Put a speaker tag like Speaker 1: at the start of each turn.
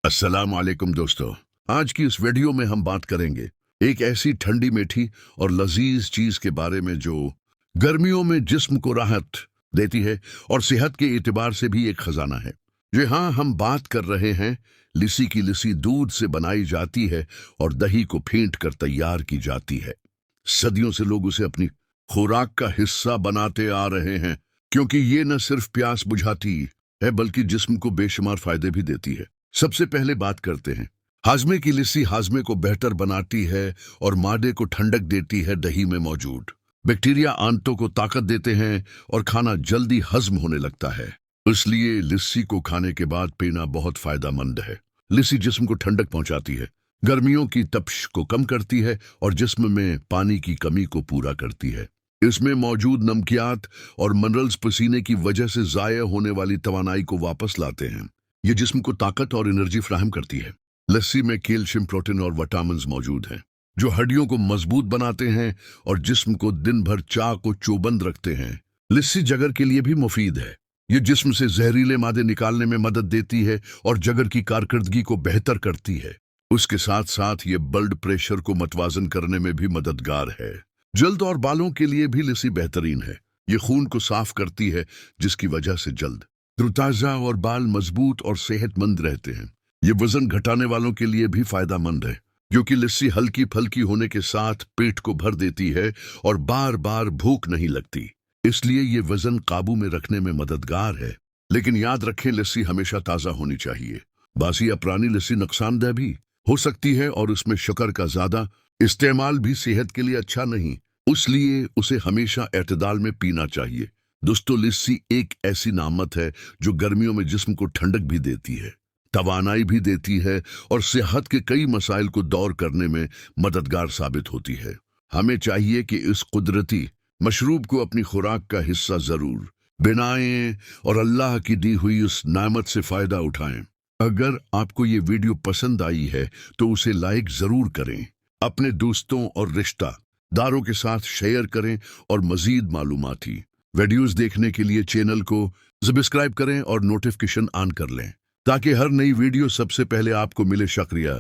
Speaker 1: अस्सलाम वालेकुम दोस्तों। आज की इस वीडियो में हम बात करेंगे एक ऐसी ठंडी मीठी और लजीज चीज के बारे में जो गर्मियों में जिस्म को राहत देती है और सेहत के एतबार से भी एक खजाना है। जी हाँ, हम बात कर रहे हैं लिस्सी की। लिस्सी दूध से बनाई जाती है और दही को फेंट कर तैयार की जाती है। सदियों से लोग उसे अपनी खुराक का हिस्सा बनाते आ रहे हैं, क्योंकि ये न सिर्फ प्यास बुझाती है बल्कि जिस्म को बेशुमार फायदे भी देती है। सबसे पहले बात करते हैं हाजमे की। लिस्सी हाजमे को बेहतर बनाती है और मादे को ठंडक देती है। दही में मौजूद बैक्टीरिया आंतों को ताकत देते हैं और खाना जल्दी हजम होने लगता है। इसलिए लिस्सी को खाने के बाद पीना बहुत फायदेमंद है। लिस्सी जिस्म को ठंडक पहुंचाती है, गर्मियों की तपिश को कम करती है और जिस्म में पानी की कमी को पूरा करती है। इसमें मौजूद नमकियात और मिनरल्स पसीने की वजह से जाया होने वाली तवानाई को वापस लाते हैं। ये जिस्म को ताकत और एनर्जी फराहम करती है। लस्सी में कैल्शियम, प्रोटीन और विटामिन मौजूद हैं जो हड्डियों को मजबूत बनाते हैं और जिस्म को दिन भर चाक को चौबंद रखते हैं। लस्सी जगर के लिए भी मुफीद है। ये जिस्म से जहरीले मादे निकालने में मदद देती है और जगर की कारकर्दगी को बेहतर करती है। उसके साथ साथ ये ब्लड प्रेशर को मतवाजन करने में भी मददगार है। जल्द और बालों के लिए भी लस्सी बेहतरीन है। ये खून को साफ करती है, जिसकी वजह से जल्द तरोताजा और बाल मजबूत और सेहतमंद रहते हैं। ये वजन घटाने वालों के लिए भी फायदेमंद है, क्योंकि लस्सी हल्की फल्की होने के साथ पेट को भर देती है और बार बार भूख नहीं लगती। इसलिए ये वजन काबू में रखने में मददगार है। लेकिन याद रखें, लस्सी हमेशा ताज़ा होनी चाहिए। बासी या पुरानी लस्सी नुकसानदेह भी हो सकती है और उसमें शक्कर का ज़्यादा इस्तेमाल भी सेहत के लिए अच्छा नहीं, इसलिए उसे हमेशा एतदाल में पीना चाहिए। दोस्तों, लस्सी एक ऐसी नामत है जो गर्मियों में जिस्म को ठंडक भी देती है, तवानाई भी देती है और सेहत के कई मसाइल को दूर करने में मददगार साबित होती है। हमें चाहिए कि इस कुदरती मशरूब को अपनी खुराक का हिस्सा जरूर बनाएं और अल्लाह की दी हुई उस नामत से फायदा उठाएं। अगर आपको ये वीडियो पसंद आई है तो उसे लाइक जरूर करें, अपने दोस्तों और रिश्तेदारों के साथ शेयर करें और मजीद मालूमाती वीडियोस देखने के लिए चैनल को सब्सक्राइब करें और नोटिफिकेशन ऑन कर लें ताकि हर नई वीडियो सबसे पहले आपको मिले। शुक्रिया।